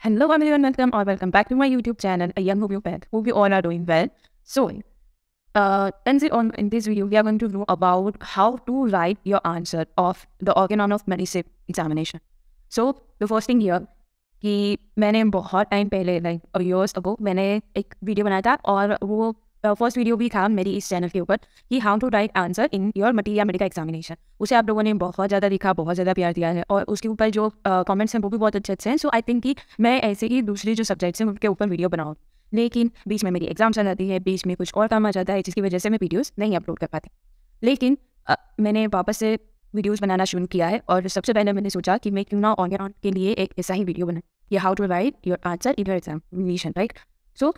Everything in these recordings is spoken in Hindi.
Hello everyone, welcome or welcome back to my YouTube channel, A Young Hope Pet. Hope you all are doing well. So, in this video, we are going to know about how to write your answer of the organon of medicine examination. So, the first thing here कि मैंने बहुत टाइम पहले लाइक years ago मैंने एक वीडियो बनाया था और वो फर्स्ट वीडियो भी था मेरी इस चैनल के ऊपर कि how to write answer in your materia medica examination. उसे आप लोगों ने बहुत ज़्यादा देखा, बहुत ज़्यादा प्यार दिया है और उसके ऊपर जो कमेंट्स हैं वो भी बहुत अच्छे अच्छे हैं। सो आई थिंक कि मैं ऐसे ही दूसरी जो सब्जेक्ट्स हैं उनके ऊपर वीडियो बनाऊँ, लेकिन बीच में मेरी एग्जाम चल जाती है, बीच में कुछ और काम आ जाता है जिसकी वजह से मैं वीडियोज़ नहीं अपलोड कर पाती। लेकिन मैंने वापस से वीडियोज़ बनाना शुरू किया है और सबसे पहले मैंने सोचा कि मैं क्यों ना ऑर्गेनॉन के लिए एक ऐसा ही वीडियो बनाऊँ, ये how to write your answer in your examination, right. So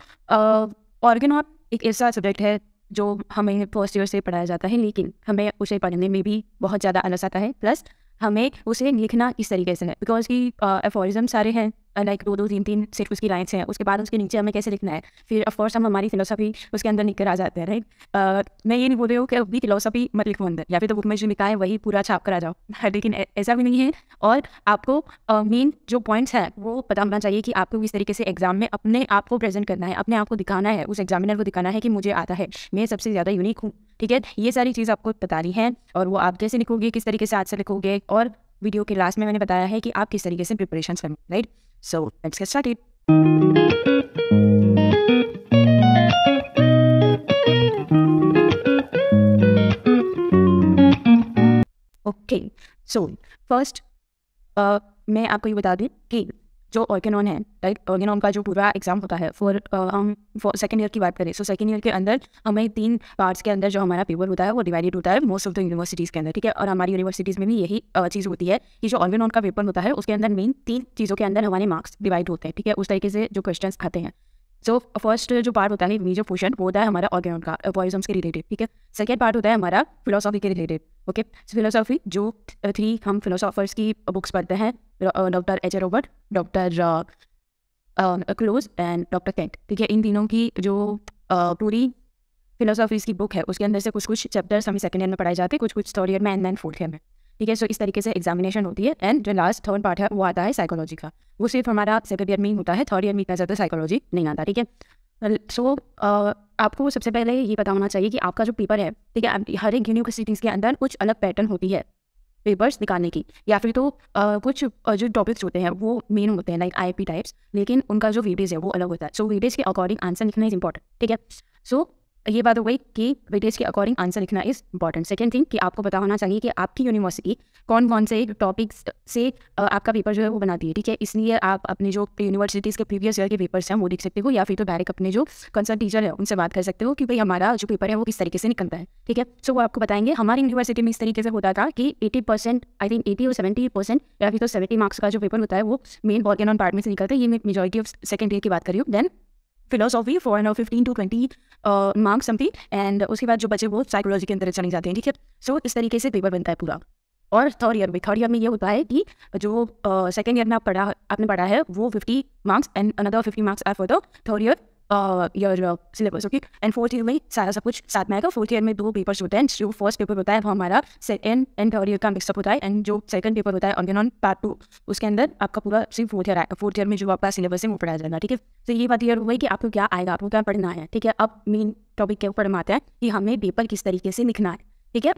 Organon एक ऐसा सब्जेक्ट है जो हमें फर्स्ट ईयर से पढ़ाया जाता है, लेकिन हमें उसे पढ़ने में भी बहुत ज़्यादा आलस आता है, प्लस हमें उसे लिखना किस तरीके से है, बिकॉज की एफोरिज्म सारे हैं, लाइक दो तीन तीन सेट उसकी लाइन्स हैं, उसके बाद उसके नीचे हमें कैसे लिखना है, फिर ऑफकोर्स हम हमारी फिलोसफी उसके अंदर लिख कर आ जाते हैं, राइट। मैं ये नहीं बोल रही हूँ कि अभी फिलोसफी मत लिखो अंदर या फिर तो बुक में जो लिखा है वही पूरा छाप कर आ जाओ, लेकिन ऐसा भी नहीं है। और आपको मेन जो पॉइंट्स हैं वो पता होना चाहिए कि आपको किस तरीके से एग्जाम में अपने आप को प्रेजेंट करना है, अपने आप को दिखाना है, उस एग्जामिनर को दिखाना है कि मुझे आता है, मैं सबसे ज़्यादा यूनिक हूँ, ठीक है। ये सारी चीज़ आपको बतानी है और वो आप कैसे लिखोगे, किस तरीके से आज से लिखोगे, और वीडियो के लास्ट में मैंने बताया है कि आप किस तरीके से प्रिपरेशन करें, right. So let's get started. Okay, so first मैं आपको ये बता दूं कि जो ऑर्गेनॉन है, राइट, ऑर्गेनॉन का जो पूरा एग्जाम होता है हम फॉर सेकेंड ईयर की बात करें, सो सेकेंड ईयर के अंदर हमें 3 पार्ट्स के अंदर जो हमारा पेपर होता है वो डिवाइडेड होता है मोस्ट ऑफ द यूनिवर्सिटीज़ के अंदर, ठीक है। और हमारी यूनिवर्सिटीज़ में भी यही चीज़ होती है कि जो ऑर्गेनॉन का पेपर होता है उसके अंदर मेन 3 चीज़ों के अंदर हमारे मार्क्स डिवाइड होते हैं, ठीक है, उस तरीके से जो क्वेश्चन आते हैं। सो फर्स्ट जो पार्ट होता है मेजर पोर्शन वो होता है हमारा ऑर्गेनॉन का एफोरिज्म्स के रिलेटेड, ठीक है। सेकेंड पार्ट होता है हमारा फिलोसॉफी के रिलेटेड, ओके। फिलोसॉफी जो 3 हम फिलोसॉफर्स की बुक्स पढ़ते हैं, doctor H A Robert, doctor Close and doctor Kent, ठीक है। इन तीनों की जो पूरी फिलोसॉफीज की बुक है उसके अंदर से कुछ कुछ चैप्टर्स हमें सेकेंड ईयर में पढ़ाए जाते हैं, कुछ कुछ थर्ड ईयर में एंड देन फोर्थ ईयर में, ठीक है। सो इस तरीके से एग्जामिनेशन होती है। एंड जो लास्ट थर्ड पार्ट है वो आता है साइकोलॉजी का, वो सिर्फ हमारा सेकेंड ईयर में ही होता है, थर्ड ईयर में इतना ज़्यादा साइकोलॉजी नहीं आता, ठीक है। सो आपको सबसे पहले ये पता होना चाहिए कि आपका जो पेपर है, ठीक है, हर एक यूनिवर्सिटीज़ के अंदर कुछ अलग पैटर्न होती है पेपर्स निकालने की, या फिर तो कुछ जो टॉपिक्स होते हैं वो मेन होते हैं लाइक आईपी टाइप्स, लेकिन उनका जो वेटेज है वो अलग होता है। सो वेटेज के अकॉर्डिंग आंसर लिखना इज इंपॉर्टेंट, ठीक है। सो ये बात हो गई कि वेटेज के अकॉर्डिंग आंसर लिखना इज इंपॉर्टेंट। सेकंड थिंग कि आपको पता होना चाहिए कि आपकी यूनिवर्सिटी कौन कौन से टॉपिक्स से आपका पेपर जो है वो बनाती है, ठीक है। इसलिए आप अपने जो यूनिवर्सिटीज़ के प्रीवियस ईयर के पेपर्स हैं वो देख सकते हो, या फिर तो डायरेक्ट अपने जो कंसर्न टीचर है उनसे बात कर सकते हो कि भाई हमारा जो पेपर है वो किस तरीके से निकलता है, ठीक है। सो वो आपको बताएंगे। हमारी यूनिवर्सिटी में इस तरीके से होता था कि 80% आई थिंक 80 और 70% या फिर तो 70 मार्क्स का जो पेपर होता है वो मेन ऑर्गेनॉन पार्ट में से निकलता है। ये मैं मेजॉरिटी ऑफ सेकेंड ईयर की बात कर रही हूँ। Then philosophy for 15 to 20 marks something, and उसके बाद जो बचे वो साइकोलॉजी के अंदर चले जाते हैं, ठीक है। सो इस तरीके से पेपर बनता है पूरा। और थर्ड ईयर में ये होता है कि जो सेकेंड ईयर में आपने पढ़ा है वो 50 marks and another 50 marks are for the third year your syllabus, okay. And fourth year में सारा सब कुछ साथ में आएगा। फोर्थ ईयर में 2 पेपर्स होते हैं, जो फर्स्ट पेपर होता है वो हमारा सेकेंड एंड थर्ड ईयर का मिक्सअप होता है, एंड जो सेकंड पेपर होता है ऑर्गेनॉन पार्ट 2 उसके अंदर आपका पूरा सिर्फ फोर्थ ईयर आएगा। फोर्थ ईयर में जो आपका सिलेबस है वो पढ़ाया जाएगा, ठीक है। तो ये बात क्लियर हो गई कि आपको क्या आएगा, आपको क्या पढ़ना है, ठीक है। अब मेन टॉपिक के ऊपर हम आते हैं कि हमें पेपर किस तरीके से लिखना है, ठीक है।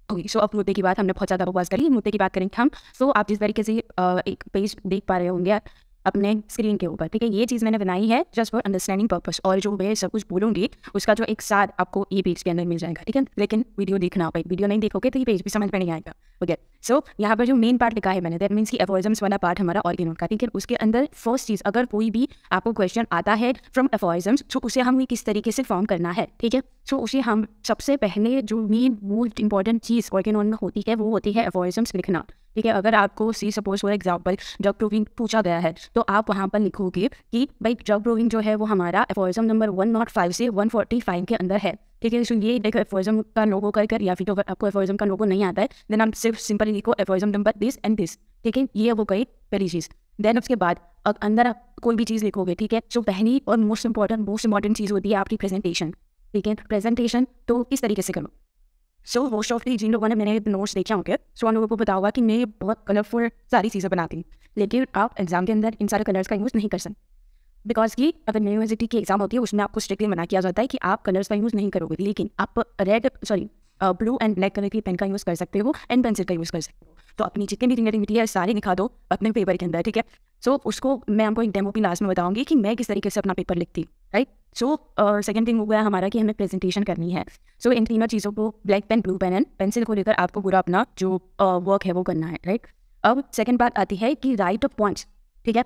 ओके, सो अब मुद्दे की बात हमने बहुत ज़्यादा बकवास करी, मुद्दे की बात करेंगे हम। सो आप जिस तरीके से एक पेज देख पा रहे होंगे अपने स्क्रीन के ऊपर, ठीक है, ये चीज़ मैंने बनाई है जस्ट फॉर अंडरस्टैंडिंग पर्पस, और जो मैं सब कुछ बोलूँगी उसका जो एक साथ आपको ये पेज के अंदर मिल जाएगा, ठीक है। लेकिन वीडियो देखना होगा, वीडियो नहीं देखोगे तो ये पेज भी समझ में नहीं आएगा, ओके। सो यहाँ पर जो मेन पार्ट लिखा है मैंने, दैट मीन्स की एफोरिज्म्स वाला पार्ट हमारा ऑर्गेनॉन का, ठीक है। उसके अंदर फर्स्ट चीज़, अगर कोई भी आपको क्वेश्चन आता है फ्रॉम एफोरिज्म्स, तो उसे हमें किस तरीके से फॉर्म करना है, ठीक है। सो उसे हम सबसे पहले जो मेन मोस्ट इंपॉर्टेंट चीज़ ऑर्गेनॉन में होती है वो होती है एफोरिज्म्स लिखना, ठीक है। अगर आपको सी suppose for example drug proving पूछा गया है तो आप वहाँ पर लिखोगे कि भाई ड्रग प्रूविंग जो है वो हमारा एफोरिज्म नंबर 105 से 145 के अंदर है, ठीक है। सो ये देखो एफोरिज्म का लोगो कर, या फिर तो अगर आपको एफोरिज्म का लोगो नहीं आता है देन आप सिर्फ सिंपली लिखो aphorism number this and this, ठीक है। ये वो गई पहली चीज़। देन उसके बाद अंदर आप कोई भी चीज़ लिखोगे, ठीक है। जो पहली और मोस्ट इंपॉर्टेंट चीज़ होती है आपकी प्रेजेंटेशन, ठीक है। प्रेजेंटेशन तो किस तरीके से करो, सो मोस्ट ऑफ जिन लोगों ने मेरे नोट्स देखे होंगे सो उन लोगों को पता होगा कि मैं बहुत कलरफुल सारी चीज़ें बनाती हूँ, लेकिन आप एग्जाम के अंदर इन सारे कलर्स का यूज़ नहीं कर सकते, बिकॉज कि अगर यूनिवर्सिटी की एग्जाम होती है उसमें आपको स्ट्रिक्टली मना किया जाता है कि आप कलर्स का यूज़ नहीं करोगे, लेकिन आप ब्लू एंड ब्लैक कलर की पेन का यूज़ कर सकते हो एंड पेंसिल का यूज़ कर सकते हो। तो अपनी जितनी भी क्रिएटिविटी है सारी दिखा दो अपने पेपर के अंदर, ठीक है। सो उसको मैं आपको एक डेमो की लास्ट में बताऊंगी कि मैं किस तरीके से अपना पेपर लिखती हूँ, राइट। सो सेकंड थिंग हो गया हमारा कि हमें प्रेजेंटेशन करनी है। सो इन तीनों चीज़ों को black pen, blue pen and pencil को लेकर आपको पूरा अपना जो वर्क है वो करना है, राइट। अब सेकेंड बात आती है कि राइट द पॉइंट्स, ठीक है,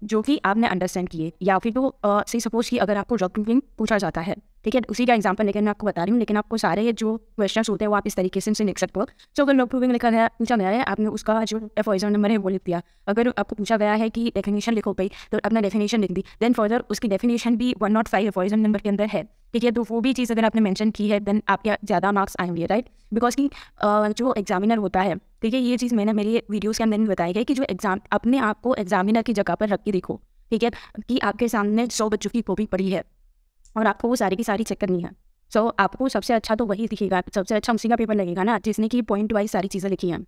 जो कि आपने अंडरस्टैंड किए, या फिर तो से सपोज कि अगर आपको डॉक्यूमेंट पूछा जाता है, ठीक है, उसी का एग्जांपल लेकर मैं आपको बता रही हूँ, लेकिन आपको सारे जो क्वेश्चंस होते हैं वो आप इस तरीके से लिख सकते हो। सो अगर लॉग प्रूविंग लिखा गया पूछा गया है, आपने उसका जो एफओइजर नंबर है वो लिख दिया। अगर आपको पूछा गया है कि डेफिनेशन लिखो भाई, तो अपना डेफिनेशन लिख दी, देन फर्दर उसकी डेफिनेशन भी 105 एफओइजर नंबर के अंदर है, ठीक है। तो वो भी चीज़ अगर आपने मेंशन की है देन आपके ज़्यादा मार्क्स आएंगे, राइट। बिकॉज कि जो एग्जामिनर होता है, ठीक है, ये चीज़ मैंने मेरी वीडियोज़ के अंदर भी बताई है कि जो एग्जाम अपने आप को एग्जामिनर की जगह पर रख के देखो, ठीक है, कि आपके सामने 100 बच्चों की कॉपी पड़ी है और आपको वो सारी की सारी चेक करनी है। सो आपको सबसे अच्छा तो वही दिखेगा, सबसे अच्छा उसी का पेपर लगेगा ना जिसने की पॉइंट वाइज सारी चीज़ें लिखी हैं,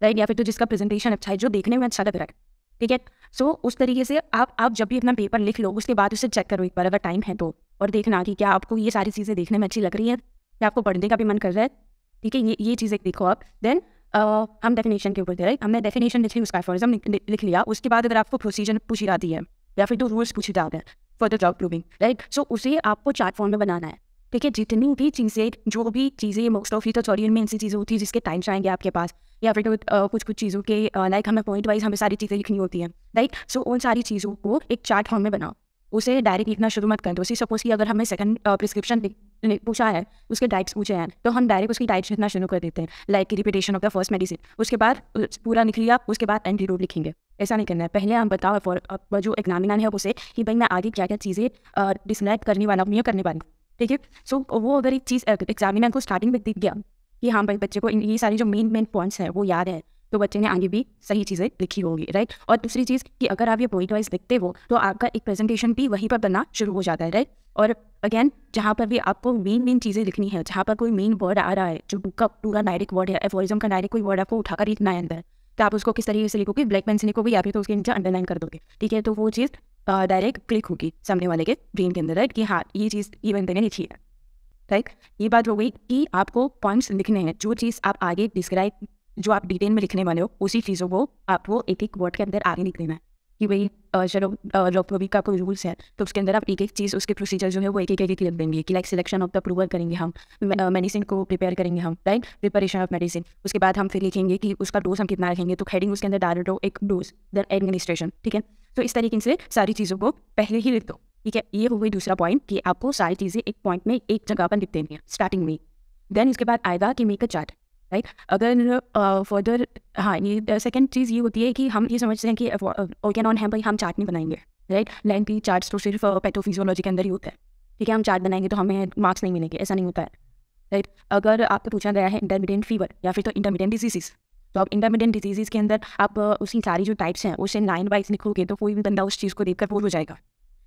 राइट, या फिर तो जिसका प्रेजेंटेशन अच्छा है, जो देखने में अच्छा लग रहा है, ठीक है। सो उस तरीके से आप जब भी अपना पेपर लिख लो उसके बाद उसे चेक करो एक बार अगर टाइम है तो, और देखना कि क्या आपको ये सारी चीज़ें देखने में अच्छी लग रही है, क्या आपको पढ़ने का भी मन कर रहा है, ठीक है। ये चीज़ें देखो आप। देन हम डेफिनेशन के ऊपर थे, राइट। हमने डेफिनेशन लिख ली, उसका एफोरिज्म लिख लिया। उसके बाद अगर आपको प्रोसीजर पूछी जाती है या फिर तो रूल्स पूछे जाते हैं for the job proving, right. So उसे आपको चार्ट फॉर्म में बनाना है, ठीक है। जितनी भी चीज़ें, जो भी चीज़ें मोस्ट ऑफ ट्यूटोरियल में ऐसी चीज़ें होती है जिसके टाइम्स आएंगे आपके पास, या फिर कुछ चीज़ों के लाइक हमें पॉइंट वाइज हमें सारी चीज़ें लिखनी होती हैं, राइट। सो उन सारी चीज़ों को एक चार्ट फॉर्म में बनाओ, उसे डायरेक्ट लिखना शुरू मत कर दो। उसी सपोज कि अगर हमें सेकंड प्रिस्क्रिप्शन पूछा है, उसके टाइप्स पूछे हैं, तो हम डायरेक्ट उसकी टाइप्स लिखना शुरू कर देते हैं, like repetition of the first medicine, उसके बाद पूरा लिख लिया, उसके बाद एंटीडोट लिखेंगे। ऐसा नहीं करना है। पहले हम बताओ फॉर जो एग्जामिनर है उसे कि भाई मैं आगे क्या क्या चीज़ें डिस्क्राइब करने वाला हूँ या करने वाली हूँ, ठीक है। सो वो अगर एक चीज़ एग्जामिनर को स्टार्टिंग में दिख गया कि हाँ भाई बच्चे को ये सारी जो मेन पॉइंट्स हैं वो याद है, तो बच्चे ने आगे भी सही चीज़ें लिखी होगी, राइट। और दूसरी चीज़ कि अगर आप ये पॉइंट वाइज लिखते हो तो आपका एक प्रेजेंटेशन भी वहीं पर बनना शुरू हो जाता है, राइट। और अगेन जहाँ पर भी आपको मेन चीज़ें लिखनी है, जहाँ पर कोई मेन वर्ड आ रहा है जो बुक का पूरा डायरेक्ट वर्ड है, एफोरिज्म का डायरेक्ट कोई वर्ड आपको उठाकर लिखना है अंदर, तो आप उसको किस तरीके से लिखोगे, ब्लैक पेन से लिखोगे या फिर तो उसके नीचे अंडरलाइन कर दोगे, ठीक है। तो वो चीज़ डायरेक्ट क्लिक होगी सामने वाले के ब्रेन के अंदर, राइट, कि हाँ ये चीज़ ये बंदे ने लिखी है, राइट। ये बात हो गई कि आपको पॉइंट्स लिखने हैं, जो चीज़ आप आगे डिस्क्राइब, जो आप डिटेल में लिखने वाले हो उसी चीज़ों को आपको एक एक वर्ड के अंदर आगे लिख देना है कि भाई चलो लॉग प्रूविंग का कोई रूल्स है तो उसके अंदर आप एक एक चीज़, उसके प्रोसीजर जो है वो एक एक लिख देंगे कि like selection of the approval करेंगे हम, मेडिसिन को प्रिपेयर करेंगे हम, राइट, प्रिपरेशन ऑफ मेडिसिन। उसके बाद हम फिर लिखेंगे कि उसका डोज हम कितना रखेंगे, तो हेडिंग उसके अंदर डाल दो एक डोज, देन एडमिनिस्ट्रेशन, ठीक है। तो इस तरीके से सारी चीज़ों को पहले ही लिख दो, ठीक है। ये हो गई दूसरा पॉइंट कि आपको सारी चीज़ें एक पॉइंट में एक जगह पर लिख देनी है स्टार्टिंग में। देन इसके बाद आएगा कि मेक अ चार्ट, राइट। अगर फर्दर हाँ ये सेकंड चीज़ ये होती है कि हम ये समझते हैं कि ऑर्गेनॉन है भाई हम चार्ट नहीं बनाएंगे, राइट। लाइन की चार्ट्स तो सिर्फ पैथोफिजियोलॉजी के अंदर ही होता है, ठीक है। हम चार्ट बनाएंगे तो हमें मार्क्स नहीं मिलेंगे, ऐसा नहीं होता है, राइट। अगर आपको पूछा गया है इंटरमीडिएट फीवर या फिर तो इंटरमीडिएट डिजीज़, तो आप इंटरमीडिएट डिजीज़ के अंदर आप उसकी सारी जो टाइप्स हैं उसे लाइन वाइज लिखोगे तो कोई भी बंदा उस चीज़ को देखकर बोर हो जाएगा।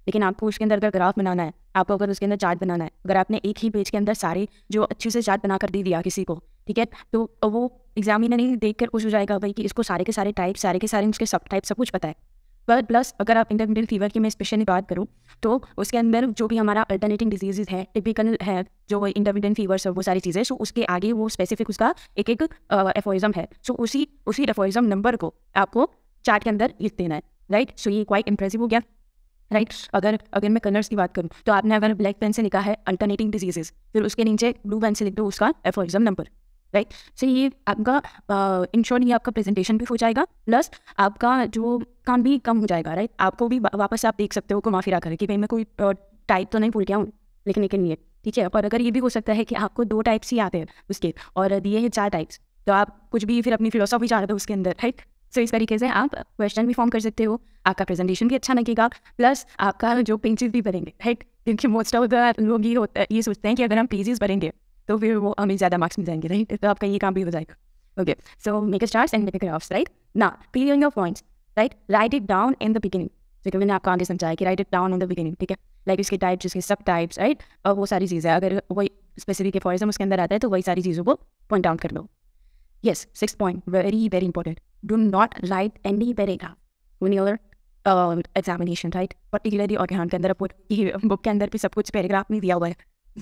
लेकिन आपको उसके अंदर अगर ग्राफ बनाना है, आपको अगर उसके अंदर चार्ट बनाना है, अगर आपने एक ही पेज के अंदर सारे जो अच्छे से चार्ट बना कर दे दिया किसी को, ठीक है, तो वो एग्जामिनर नहीं देख कर खुश हो जाएगा भाई कि इसको सारे के सारे टाइप, सारे के सारे उसके सब टाइप सब कुछ पता है। पर प्लस अगर आप इंटरमीडिएट फीवर की मैं स्पेशली बात करूँ तो उसके अंदर जो भी हमारा अल्टरनेटिंग डिजीज़ है, टिपिकल है जो इंटरमीडिएट फीवर सब वो सारी चीज़ें, सो उसके आगे वो स्पेसिफिक उसका एक एक एफोरिज्म है, सो उसी एफोरिज्म नंबर को आपको चार्ट के अंदर लिख देना है, राइट। सो ये क्वाइट इंप्रेसिव हो गया, राइट। अगर मैं कलर्स की बात करूँ तो आपने अगर ब्लैक पेन से लिखा है अल्टरनेटिंग डिजीजेस, फिर उसके नीचे ब्लू पेन से लिख दो उसका एफोरिज्म नंबर, राइट। सो ये आपका इन शॉर्ट ये आपका प्रेजेंटेशन भी हो जाएगा, प्लस आपका जो काम भी कम हो जाएगा, राइट। आपको भी वापस आप देख सकते हो घुमा फिरा कर कि भाई मैं कोई टाइप तो नहीं भूल गया हूँ लिखने के लिए, ठीक है। और अगर ये भी हो सकता है कि आपको 2 टाइप्स ही आते हैं उसके और दिए हैं 4 टाइप्स, तो आप कुछ भी फिर अपनी फिलोसॉफी चाह रहे हो उसके अंदर, राइट। सो इस तरीके से आप क्वेश्चन भी फॉर्म कर सकते हो, आपका प्रेजेंटेशन भी अच्छा लगेगा, प्लस आपका जो पेजेस भी भरेंगे, राइट। क्योंकि मोस्ट ऑफ द लोग ये सोचते हैं कि अगर हम पेजेस भरेंगे तो फिर वो हमें ज़्यादा मार्क्स मिल जाएंगे, राइट। तो आपका ये काम भी हो जाएगा। Okay, so make a charts and make a graphs, right. Now clear your points, right, right it down in the beginning, जैसे मैंने आपको आगे समझाया कि right it down in the beginning, ठीक है। लाइक उसके टाइप्स, उसके सब टाइप्स, राइट, और वो सारी चीज़ें, अगर वही स्पेसिफिक एफोरिज्म उसके अंदर आता है तो वही सारी चीज़ों को पॉइंट आउट कर लो. Yes, 6th point, very, very important. Do not write any paragraph in your examination, right? Particularly organon के अंदर बुक के अंदर भी सब कुछ पैराग्राफ में दिया हुआ है.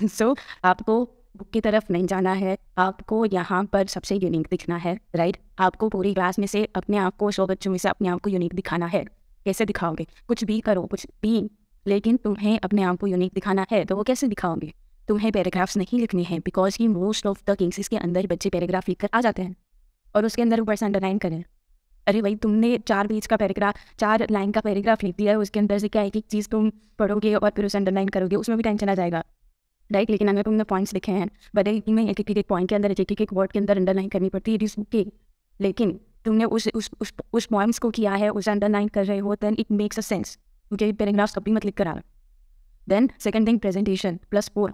So, आपको बुक की तरफ नहीं जाना है, आपको यहाँ पर सबसे यूनिक दिखना है, राइट? आपको पूरी क्लास में से अपने आप को 100 बच्चों में से अपने आप को यूनिक दिखाना है. कैसे दिखाओगे? कुछ भी करो, कुछ भी, लेकिन तुम्हें अपने आप को यूनिक दिखाना है, तो वो कैसे दिखाओगे? तुम्हें पैराग्राफ्स नहीं लिखने हैं, बिकॉज कि मोस्ट ऑफ द केसेस के अंदर बच्चे पैराग्राफ लिख कर आ जाते हैं और उसके अंदर ऊपर से अंडरलाइन करें. अरे भाई, तुमने 4 पेज का पैराग्राफ, 4 लाइन का पैराग्राफ लिख दिया है, उसके अंदर से क्या एक एक चीज़ तुम पढ़ोगे और फिर उसे अंडरलाइन करोगे, उसमें भी टाइम चला जाएगा, राइट? लेकिन अगर तुमने पॉइंट्स लिखे हैं, बड़े में एक एक पॉइंट के अंदर एक एक वर्ड के अंदर अंडरलाइन करनी पड़ती है, इट इज़ ओके. लेकिन तुमने उस पॉइंट्स को किया है, उसे अंडरलाइन कर रहे हो, then it makes a sense. क्योंकि पैराग्राफ कभी मत लिख कर आना. Then second thing, presentation +4.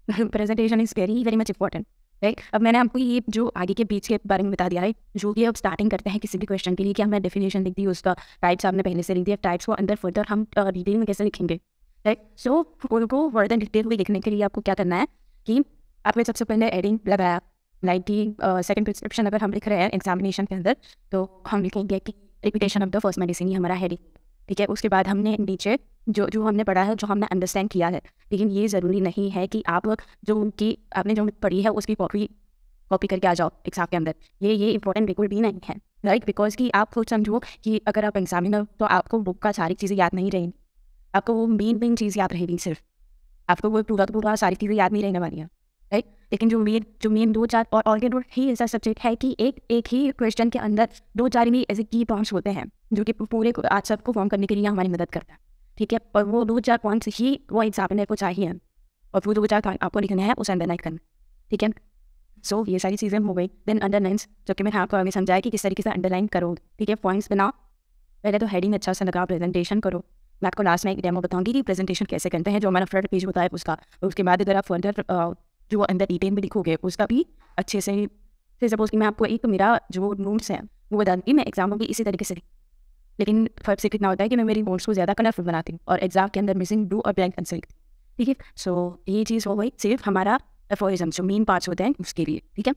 Presentation is very very much important, right? अब मैंने आपको ये जो आगे के बीच के बारे में बता दिया है, जो कि अब स्टार्टिंग करते हैं किसी भी क्वेश्चन के लिए कि हमें डेफिनेशन लिख दी, उसका टाइप्स आपने पहले से लिख दिया, टाइप्स को अंदर फर्दर हम डिटेल में कैसे लिखेंगे, राइट? सो उनको फर्दर डिटेल में लिखने के लिए आपको क्या करना है कि आपने सबसे पहले एडिंग लगाया, लाइक कि सेकंड प्रिस्क्रिप्शन अगर हम लिख रहे हैं एग्जामिनेशन के अंदर, तो हम लिखेंगे कि repetition of the first medicine, ये हमारा हेडिंग, ठीक है? उसके बाद हमने नीचे जो हमने पढ़ा है, जो हमने अंडरस्टैंड किया है, लेकिन ये ज़रूरी नहीं है कि आप आपने जो पढ़ी है उसकी कॉपी करके आ जाओ एग्जाम के अंदर. ये इंपॉर्टेंट बिल्कुल भी नहीं है, राइट? बिकॉज कि आप खुद समझो कि अगर आप एग्जामिनर, तो आपको बुक का सारी चीज़ें याद नहीं रहेंगी, आपको वो मेन चीज़ याद रहेगी, सिर्फ आपको वो पूरा सारी चीज़ें याद नहीं रहने वाली हैं, राइट? लेकिन जो मेन 2-4 और ऑर्गेन ही ऐसा सब्जेक्ट है कि एक ही क्वेश्चन के अंदर 2-4 ही ऐसे की पॉइंट्स होते हैं जो कि पूरे आंसर को फॉर्म करने के लिए हमारी मदद करता है, ठीक है? और वो 2-4 पॉइंट्स ही वो एग्जामिनर को चाहिए, और वो 2-4 आपको लिखना है, उसे अंडरलाइन करना, ठीक है? सो ये सारी चीज़ें हो गई. देन अंडरलाइंस, जो कि मैंने आपको आगे समझाया कि किस तरीके से अंडरलाइन करो, ठीक है? पॉइंट्स बनाओ, पहले तो हेडिंग अच्छा से लगाओ, प्रेजेंटेशन करो. मैं आपको लास्ट में एक डेमो बताऊंगी कि प्रेजेंटेशन कैसे करते हैं, जो हमारा फ्रंट पेज होता है उसका. उसके बाद अगर आप फर्दर जो अंदर डिटेल में लिखोगे उसका भी अच्छे से. फिर सपोज कि मैं आपको एक मेरा जो नोट्स हैं वो बता दूँगी, मैं एग्जाम में भी इसी तरीके से, लेकिन फर्क से कितना होता है कि मैं मेरी नोट्स को ज़्यादा कलरफुल बनाती हूँ और एग्जाम के अंदर मिसिंग ब्लू और ब्लैक पेंसिल, ठीक है? सो ये चीज़ हो गई सिर्फ हमारा एफोरिज्म, जो मेन पार्ट्स होते हैं उसके लिए, ठीक है?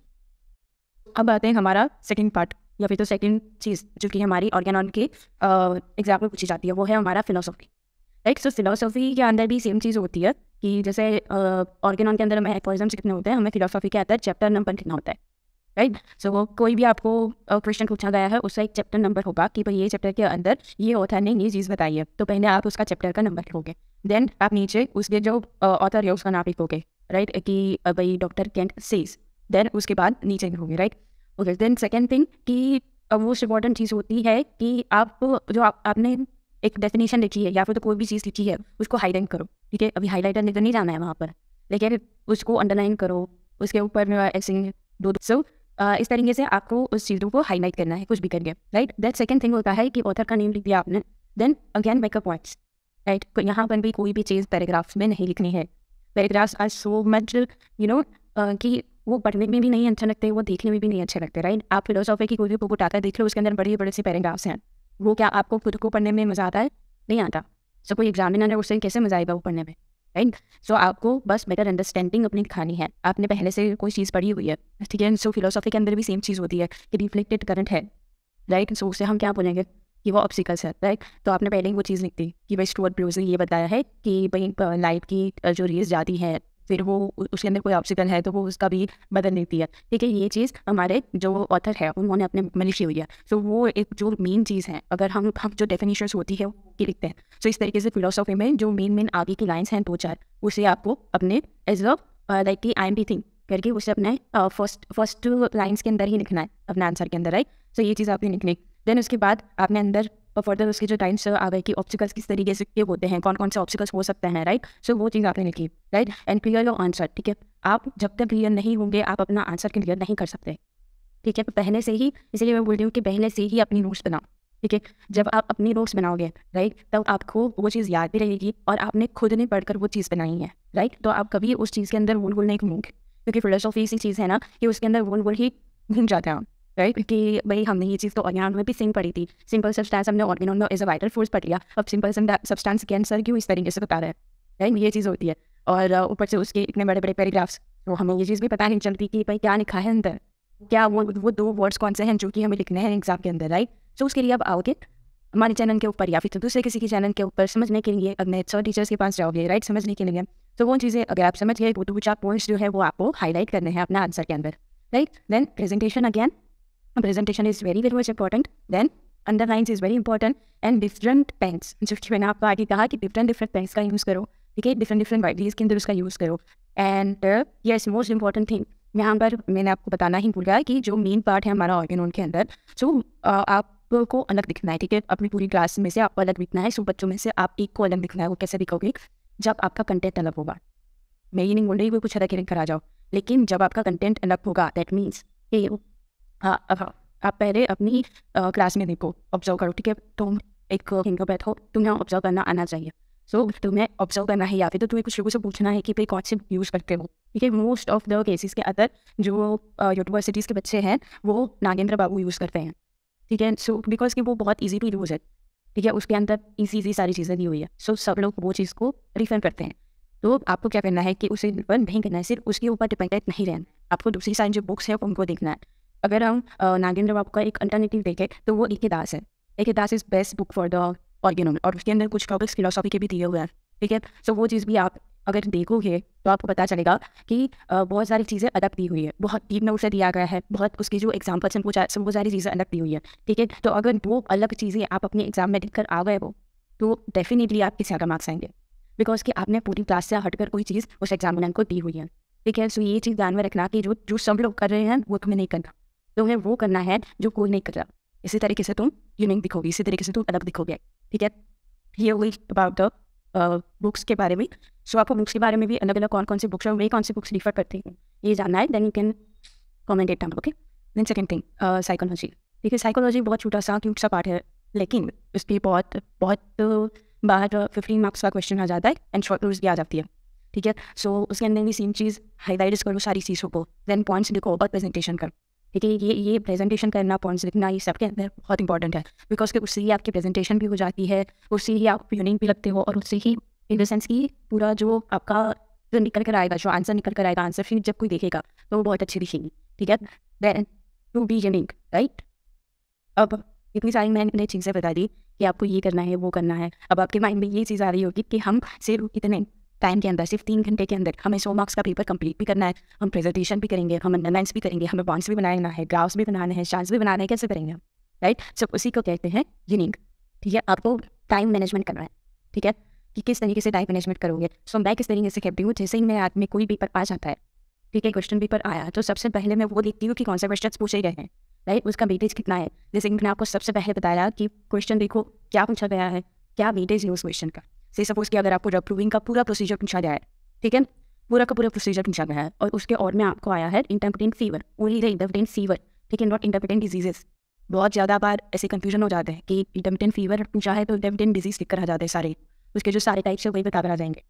अब आते हैं हमारा सेकंड पार्ट, या फिर तो सेकंड चीज़ जो कि हमारी ऑर्गेनॉन के एग्जाम में पूछी जाती है, वो है हमारा फिलोसॉफी, राइट? सो फिलोसॉफी के अंदर भी सेम चीज़ होती है कि जैसे ऑर्गेनॉन के अंदर हमें एफोरिज्म कितने होते हैं, हमें फिलोसॉफी के अंदर चैप्टर नंबर कितना होता है, राइट? सो कोई भी आपको क्वेश्चन पूछा गया है, उसका एक चैप्टर नंबर होगा कि भाई ये चैप्टर के अंदर ये ऑथर ने ये चीज़ बताई है, तो पहले आप उसका चैप्टर का नंबर लिखोगे. देन आप नीचे उसके जो ऑथर है उसका नाम लिखोगे, राइट? कि भाई डॉक्टर केंट सेज. देन उसके बाद नीचे लिखोगे, right? Okay. Then second thing कि मोस्ट इम्पॉर्टेंट चीज़ होती है कि आप जो आपने एक डेफिनेशन लिखी है या फिर तो कोई भी चीज़ लिखी है उसको हाईलाइट करो, ठीक है? अभी हाईलाइटर लेकर नहीं जाना है वहाँ पर, लेकिन उसको अंडरलाइन करो, उसके ऊपर ऐसे दो. सो इस तरीके से आपको उस चीज़ों को हाईलाइट करना है कुछ भी करके, राइट? दैट सेकंड थिंग होता है कि ऑथर का नेम लिख दिया आपने, then again make a points, right? तो यहाँ पर भी कोई भी चीज़ पैराग्राफ्स में नहीं लिखनी है. पैराग्राफ्स आर सो मच कि वो पढ़ने में भी नहीं अच्छे लगते, वो देखने में भी नहीं अच्छे लगते, राइट? आप फिलोसॉफी की कोई भी बुक उठाकर देख लो, उसके अंदर बड़े बड़े से पैराग्राफ्स हैं, वो क्या आपको खुद को पढ़ने में मज़ा आता है? नहीं आता. सो कोई एग्जामिनर है उससे कैसे मज़ा आएगा वो पढ़ने में, राइट? सो आपको बस बेटर अंडरस्टैंडिंग अपनी दिखानी है, आपने पहले से कोई चीज़ पढ़ी हुई है, ठीक है? सो फिलोसॉफी के अंदर भी सेम चीज़ होती है कि रिफ्लेक्टेड करंट है, राइट? सो उससे हम क्या बोलेंगे कि वो ऑब्स्टिकल्स है, राइट? तो आपने पहले ही वो चीज़ लिख दी कि भाई स्टुअर्ट ब्रूस ने ये बताया है कि भाई लाइट की जो रेज जाती है, फिर वो उसके अंदर कोई ऑब्स्टिकल है तो वो उसका भी बदल देती है, ठीक है? ये चीज़ हमारे जो ऑथर है उन्होंने अपने में लिखी हुई है. सो वो एक जो मेन चीज़ है, अगर हम जो डेफिनेशंस होती है वो लिखते हैं. सो इस तरीके से फिलोसॉफी में जो मेन आगे की लाइन्स हैं 2-4, उसे आपको अपने एज अ लाइक की IMP थिंग करके उसे अपने फर्स्ट लाइन्स के अंदर ही लिखना है अपने आंसर के अंदर, राइट? सो ये चीज़ आपने लिखनी. देन उसके बाद आपने अंदर फर्दर उसके जो टाइम्स आ गए कि ऑब्स्टिकल्स किस तरीके से होते हैं, कौन कौन से ऑब्स्टिकल्स हो सकते हैं, राइट? सो वो चीज़ आपने लिखी, right? And clear your answer, ठीक है? आप जब तक क्लियर नहीं होंगे आप अपना आंसर क्लियर नहीं कर सकते, ठीक है? तो पहले से ही, इसलिए मैं बोल रही हूँ कि पहले से ही अपनी नोट्स बनाओ, ठीक है? जब आप अपनी नोट्स बनाओगे, राइट, तब आपको वो चीज़ याद भी रहेगी और आपने खुद ने पढ़कर वो चीज़ बनाई है, राइट? तो आप कभी उस चीज़ के अंदर वोल नहीं घूमोगे, क्योंकि फिलोसॉफी ऐसी चीज़ है ना कि उसके अंदर वोल ही घूम जाते हैं, राइट? कि भाई हमने ये चीज़ तो ऑर्गेनॉन में भी सेम पढ़ी थी, सिंपल सब्सटेंस हमने ऑर्गेनॉन में एज अ वाइटल फोर्स पढ़ लिया, अब सिंपल सब्सटेंस के आंसर क्यों इस तरीके से बता रहे हैं, राइट, ये चीज़ होती है। और ऊपर से उसके इतने बड़े बड़े पैराग्राफ्स, तो हमें ये चीज़ भी पता नहीं चलती कि भाई क्या लिखा है अंदर, क्या वो 2 वर्ड्स कौन से हैं जो कि हमें लिखने हैं एग्जाम के अंदर, राइट। सो उसके लिए आप आओगे हमारे चैनल के ऊपर या फिर तो दूसरे किसी के चैनल के ऊपर समझने के लिए, अपने सर टीचर्स के पास जाओगे, राइट, समझने के लिए। तो वो चीज़ें अगर आप समझ गए, वो 2-4 पॉइंट्स जो है वो आपको हाईलाइट करने हैं अपना आंसर के अंदर, right. Then presentation, again presentation is very very much important. Then underlines is very important and different pens, जो कि मैंने आपको आगे कहा कि डिफरेंट पेन्स का यूज़ करो, ठीक है, डिफरेंट वाइटरीज के अंदर उसका यूज़ करो। And yes, most important thing यहाँ पर मैंने आपको बताना ही भूल गया कि जो मेन पार्ट है हमारा ऑर्गेनोन के अंदर, सो आपको अलग दिखना है, ठीक है, अपनी पूरी क्लास में से आपको अलग दिखना है। सो बच्चों में से आप एक को अलग दिखना है। वो कैसे दिखोगे? जब आपका कंटेंट अलग होगा। मैं ये नहीं बोल रही कोई कुछ अलग करा जाओ, लेकिन जब आपका कंटेंट अलग होगा, दैट मीन्स कि आप पहले अपनी क्लास में देखो, ऑब्जर्व करो, ठीक है। तुम एक हिंगो बैठो, तुम्हें ऑब्जर्व करना आना चाहिए। सो तुम्हें ऑब्जर्व करना है या फिर तो तुम्हें कुछ लोगों से पूछना है कि भाई कौन से यूज़ करते हो, ठीक है। मोस्ट ऑफ द केसेस के अंदर जो यूनिवर्सिटीज़ के बच्चे हैं वो नागेंद्र बाबू यूज़ करते हैं, ठीक है। सो बिकॉज कि वो बहुत ईजी टू यूज़ है, ठीक है, उसके अंदर ईजी सारी चीज़ें दी हुई है। सो सब लोग वो चीज़ को रिफर करते हैं। तो आपको क्या करना है कि उसे डिपेंड नहीं करना है, सिर्फ उसके ऊपर डिपेंडेंट नहीं रहना। आपको दूसरी सारी जो बुक्स है उनको देखना है। अगर हम नागेंद्र बाबू का एक अल्टरनेटिव देखें तो वो एक दास है। एक Das is best book for the organon, और उसके अंदर कुछ टॉपिक्स फिलोसॉफी के भी दिए हुए हैं, ठीक है। सो वो चीज़ भी आप अगर देखोगे तो आपको पता चलेगा कि बहुत सारी चीज़ें अलग दी हुई है, बहुत डीप नोट से दिया गया है, बहुत उसकी जो एग्जाम्पल्स हैं वो सारी चीज़ें अलग दी हुई है, ठीक है। तो अगर वो अलग चीज़ें आप अपने एग्जाम में लिख कर आ गए हो तो डेफिनेटली आपके ज़्यादा मार्क्स आएंगे, बिकॉज कि आपने पूरी क्लास से हटकर कोई चीज़ उस एग्जामिनर को दी हुई है, ठीक है। सो ये चीज़ ध्यान में रखना कि जो सब लोग कर रहे हैं वो तुम्हें नहीं करना, तुम्हें वो करना है जो कोई नहीं कर रहा। इसी तरीके से तुम यूनिक दिखोगे, इसी तरीके से तुम अलग दिखोगे, ठीक है। ये हुई अबाउट द बुक्स के बारे में। सो आपको बुक्स के बारे में भी अलग अलग कौन सी बुक्स है, वे कौन सी बुक्स रिफर करते हैं, ये जानना है। Then you can comment it down, okay. Then second thing, psychology, ठीक है। साइकोलॉजी बहुत छोटा सा क्यूट सा पार्ट है, लेकिन इस पर बहुत बाहर 15 मार्क्स का क्वेश्चन आ जाता है एंड शॉर्ट नोट्स भी आ जाती है, ठीक है। सो उसके अंदर भी सेम चीज़ हाईलाइट करो सारी चीज़ों को, देन पॉइंट्स लिखो और प्रेजेंटेशन करो, ठीक है। ये प्रेजेंटेशन करना, पॉइंट्स लिखना, ये सब के अंदर बहुत इंपॉर्टेंट है, बिकॉज कि उससे ही आपकी प्रेजेंटेशन भी हो जाती है, उससे ही आप यूनिक भी लगते हो, और उससे ही इन द सेंस की पूरा जो आपका जो निकल कर आएगा, जो आंसर निकल कर आएगा, आंसर शीट जब कोई देखेगा तो वो बहुत अच्छी दिखेगी, ठीक है। Then to be unique, right. अब इतनी सारी मैंने चीज़ें बता दी कि आपको ये करना है, वो करना है। अब आपके माइंड में ये चीज़ आ रही होगी कि हम सिर्फ इतने टाइम के अंदर, सिर्फ 3 घंटे के अंदर हमें 100 मार्क्स का पेपर कंप्लीट भी करना है, हम प्रेजेंटेशन भी करेंगे, हम अंडरलाइंस भी करेंगे, हमें पॉइंट्स भी बनाना है, ग्राफ्स भी बनाने हैं, चार्ट्स भी बनाने हैं, कैसे करेंगे हम, राइट। सब उसी को कहते हैं यूनिक, ठीक है। आपको टाइम मैनेजमेंट करना है, ठीक है, कि किस तरीके से टाइम मैनेजमेंट करोगे। सो मैं किस तरीके से कहती हूँ, जैसे ही मेरे हाथ में कोई पेपर आ जाता है, ठीक है, क्वेश्चन पेपर आया, तो सबसे पहले मैं वो देखती हूँ कि कौन से क्वेश्चन पूछे गए हैं, राइट, उसका वेटेज कितना है। जैसे कि मैंने आपको सबसे पहले बताया कि क्वेश्चन देखो क्या पूछा गया है, क्या वेटेज है उस क्वेश्चन का। से सपोज कि अगर आपको ड्रग प्रूविंग का पूरा प्रोसीजर पूछा गया है, ठीक है, पूरा का पूरा प्रोसीजर पूछा गया है, और उसके और में आपको आया है intermittent fever, only the intermittent fever, ठीक है, नॉट इंटरमिटेंट डिजीजेस। बहुत ज़्यादा बार ऐसे कन्फ्यूजन हो जाते हैं कि इंटरमिटेंट फीवर पूछा है तो इंटरमिटेंट डिजीज लिख कर आ जाते हैं सारे, उसके जो सारे टाइप्स है वही बता कर आ जाएंगे।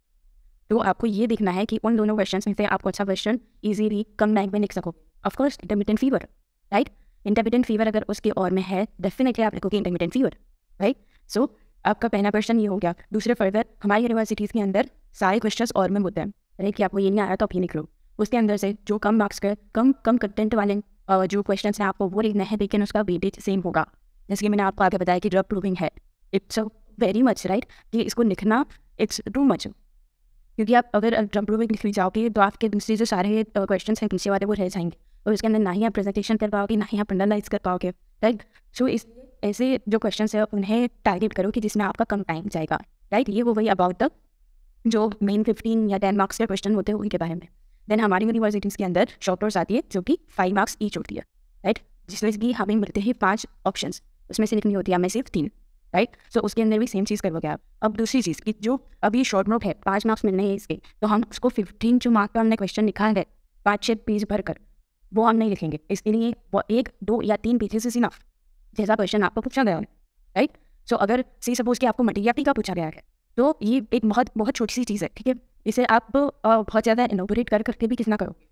तो आपको ये देखना है कि उन दोनों क्वेश्चन में से आपको अच्छा क्वेश्चन ईजीली कम टाइम में लिख सको। Of course intermittent fever, right, intermittent fever अगर उसके और में है डेफिनेटली आप लिखोगे इंटरमिटेंट फीवर, राइट। सो आपका पहला क्वेश्चन ये हो गया। दूसरे फर्दर हमारी यूनिवर्सिटीज़ के अंदर सारे क्वेश्चन और में होते हैं, राइट, कि आपको ये नहीं आया तो आप ये लिख लो। उसके अंदर से जो कम मार्क्स के कम कंटेंट वाले जो क्वेश्चन हैं आपको वो लिखना है, लेकिन उसका वेटेज सेम होगा। जैसे कि मैंने आपको आगे बताया कि ड्रग प्रूविंग है, इट्स वेरी मच, राइट, कि इसको लिखना इट्स टू मच, क्योंकि आप अगर ड्रग प्रूविंग लिख जाओगे तो आपके दूसरे जो सारे क्वेश्चन हैं पीछे वाले वो रह जाएंगे, और उसके अंदर ना ही आप प्रेजेंटेशन कर पाओगे, ना ही आप अंडरलाइज कर पाओगे, राइट। सो इस ऐसे जो क्वेश्चन है उन्हें टारगेट करो कि जिसमें आपका कम टाइम जाएगा, राइट। ये वो वही अबाउट द जो मेन 15 या 10 मार्क्स के क्वेश्चन होते हैं उनके बारे में। देन हमारी यूनिवर्सिटीज़ के अंदर शॉर्ट नोट्स आती है जो कि 5 मार्क्स ईच होती है, राइट, जिसमें कि हमें मिलते हैं 5 ऑप्शंस, उसमें से लिखनी होती है हमें सिर्फ 3, राइट। सो उसके अंदर भी सेम चीज़ करोगे आप। अब दूसरी चीज़ कि जो अभी शॉर्ट नोट है 5 मार्क्स मिलने हैं इसके, तो हम उसको 15 जो मार्क का हमने क्वेश्चन लिखा है 5-6 पेज भर कर, वो हम नहीं लिखेंगे। इसके लिए वो 1, 2 या 3 पेजेस इज इनफ, जैसा क्वेश्चन आपको पूछा गया है, राइट। सो अगर सी सपोज कि आपको मटेरियल का पूछा गया है तो ये एक बहुत छोटी सी चीज़ है, ठीक है। इसे आप बहुत ज़्यादा इनोबरेट करके भी कितना करोगे,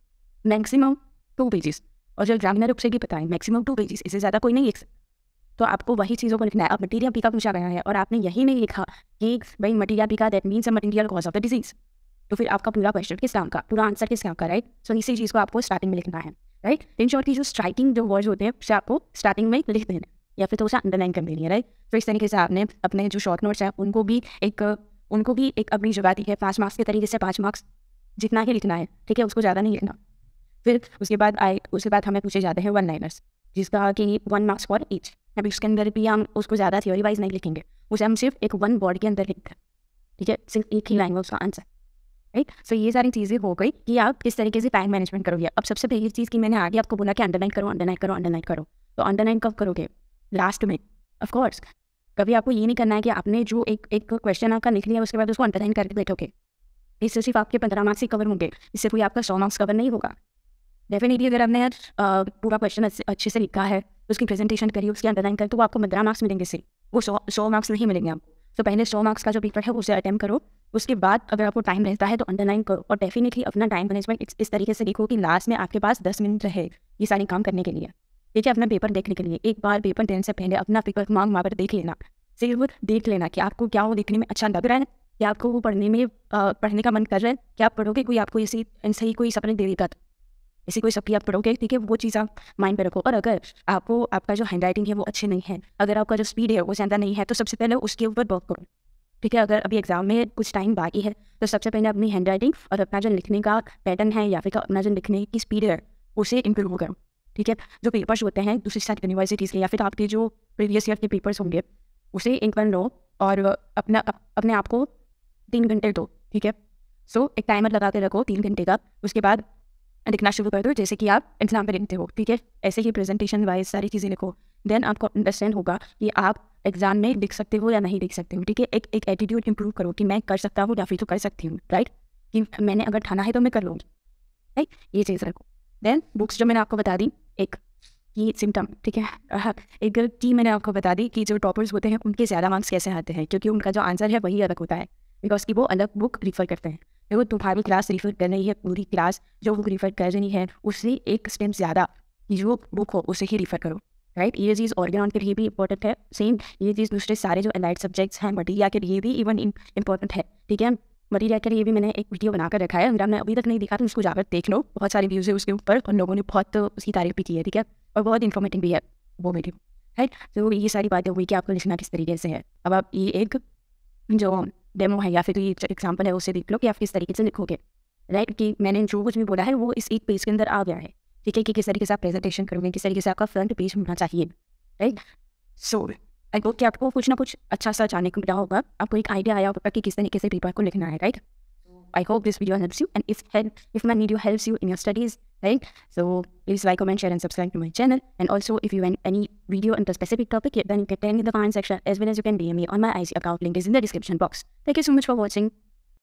मैक्सिमम 2 पेजेस, और जो एग्जामिनर से भी पता है मैक्सिमम 2 पेजेस, इससे ज़्यादा कोई नहीं लिख सकता। तो आपको वही चीज़ों को लिखना है। अब मटीरिया पी का पूछा गया है और आपने यही नहीं लिखा कि भाई मटीरिया पी का that means a material cause of the disease, तो फिर आपका पूरा क्वेश्चन किस काम का, पूरा आंसर किस काम का, राइट। सो इसी चीज़ को आपको स्टार्टिंग में लिखना है, राइट। इन शॉर्ट की जो स्ट्राइकिंग जो वर्ड्स होते हैं उसे आपको स्टार्टिंग में लिख देना है या फिर तो उसे अंडरलाइन कर देनी है, राइट। तो इस तरीके से आपने अपने जो शॉर्ट नोट्स हैं उनको भी एक अपनी जगह दी है। 5 मार्क्स के तरीके से 5 मार्क्स जितना ही लिखना है, ठीक है, उसको ज़्यादा नहीं लिखना। फिर उसके बाद हमें पूछे जाते हैं वन लाइनर्स, जिसका कि 1 मार्क्स फॉर ईच। अभी उसके अंदर भी हम उसको ज़्यादा थ्योरी वाइज नहीं लिखेंगे, उसे हम सिर्फ एक वन वर्ड के अंदर लिखते हैं, ठीक है, सिर्फ एक ही लाइन में उसका आंसर, राइट। सो ये सारी चीज़ें हो गई कि आप किस तरीके से टाइम मैनेजमेंट करोगे। अब सबसे पहली चीज़ कि मैंने आगे आपको बोला कि अंडरलाइन करो, तो अंडरलाइन कब करोगे, लास्ट में, ऑफकोर्स। कभी आपको ये नहीं करना है कि आपने जो एक क्वेश्चन आपका लिख लिया उसके बाद उसको अंडरलाइन करके बैठोगे, इससे सिर्फ आपके 15 मार्क्स ही कवर होंगे, इससे कोई आपका 100 मार्क्स कवर नहीं होगा। डेफिनेटली अगर आपने पूरा क्वेश्चन अच्छे से लिखा है, उसकी प्रेजेंटेशन करी, उसकी अंडरलाइन करी, तो वो आपको 15 मार्क्स मिलेंगे, सिर्फ वो 100 मार्क्स नहीं मिलेंगे आपको। तो पहले 100 मार्क्स का जो पेपर है उसे अटेम्प्ट करो, उसके बाद अगर आपको टाइम रहता है तो अंडरलाइन करो, और डेफिनेटली अपना टाइम मैनेजमेंट इस तरीके से लिखो कि लास्ट में आपके पास 10 मिनट रहे ये सारे काम करने के लिए, ठीक है, अपना पेपर देखने के लिए। एक बार पेपर देने से पहले अपना पेपर मांग देख लेना, सिर्फ देख लेना कि आपको क्या वो देखने में अच्छा लग रहा है, कि आपको वो पढ़ने का मन कर रहा है, कि आप पढ़ोगे, कोई आपको ऐसे कोई सपने दे देगा, ऐसी कोई सप्ली आप पढ़ोगे, ठीक है, वो चीज़ आप माइंड पे रखो। और अगर आपका जो हैंड राइटिंग है वो अच्छी नहीं है, अगर आपका जो स्पीड है वो ज़्यादा नहीं है, तो सबसे पहले उसके ऊपर वर्क करो, ठीक है। अगर अभी एग्जाम में कुछ टाइम बाकी है तो सबसे पहले अपनी हैंड राइटिंग और अपना जो लिखने का पैटर्न है या फिर अपना जो लिखने की स्पीड है उसे इम्प्रूव करो, ठीक है। जो पेपर्स होते हैं दूसरी सारी यूनिवर्सिटीज़ के या फिर आपके जो प्रीवियस ईयर के पेपर्स होंगे उसे एक बार लो और अपने आप को 3 घंटे दो, ठीक है। सो एक टाइमर लगा के रखो 3 घंटे का, उसके बाद लिखना शुरू कर दो जैसे कि आप एग्जाम पे लिखते हो, ठीक है। ऐसे ही प्रेजेंटेशन वाइज सारी चीज़ें लिखो, देन आपको अंडरस्टैंड होगा कि आप एग्जाम में लिख सकते हो या नहीं लिख सकते हो, ठीक है। एक एटीट्यूड इंप्रूव करो कि मैं कर सकता हूँ या फिर तो कर सकती हूँ, राइट, कि मैंने अगर ठाना है तो मैं कर लूँगी, राइट, ये चीज़ रखो। देन बुक्स जो मैंने आपको बता दी, एक की सिम्टम, ठीक है, एक की मैंने आपको बता दी कि जो टॉपर्स होते हैं उनके ज़्यादा मार्क्स कैसे आते हैं, क्योंकि उनका जो आंसर है वही अलग होता है, बिकॉज कि वो अलग बुक रिफ़र करते हैं। देखो तुम्हारी क्लास रिफ़र कर रही है, पूरी क्लास जो बुक रिफ़र कर रही है उससे एक स्टेप ज़्यादा जो बुक हो उसे ही रिफ़र करो, राइट। ये चीज़ ऑर्गेनॉन के लिए भी इंपॉर्टेंट है, सेम ये चीज़ दूसरे सारे जो अलाइड सब्जेक्ट्स हैं मटीरिया के लिए भी इवन इंपॉर्टेंट है, ठीक है। मटीरिया के लिए भी मैंने एक वीडियो बनाकर रखा है, अगर आपने अभी तक नहीं देखा तो उसको जाकर देख लो, बहुत सारे व्यूज़ है उसके ऊपर और लोगों ने बहुत उसकी तारीफ भी की है, ठीक है, और बहुत इन्फॉर्मेटिव भी है वो वीडियो, राइट। तो ये सारी बातें हुई कि आपको लिखना किस तरीके से है। अब आप ये एक जो डेमो है या फिर ये एग्जाम्पल है उसे देख लो कि आप किस तरीके से लिखोगे, राइट, कि मैंने जो कुछ भी बोला है वो इस एक पेज के अंदर आ गया है, ठीक है, कि किस तरीके से आप प्रेजेंटेशन करोगे, किस तरीके से आपका फ्रंट पेज होना चाहिए, राइट। सो आई होप कि आपको कुछ ना कुछ अच्छा सा जानने को मिला होगा, आपको एक आइडिया आया होगा कि किस तरीके से पेपर को लिखना है, right. I hope this video helps you, and if my video helps you in your studies, right? So please like, comment, share, and subscribe to my channel. And also, if you want any video on the specific topic, then you can tell me in the comment section, as well as you can DM me on my IC account. Link is in the description box. Thank you so much for watching.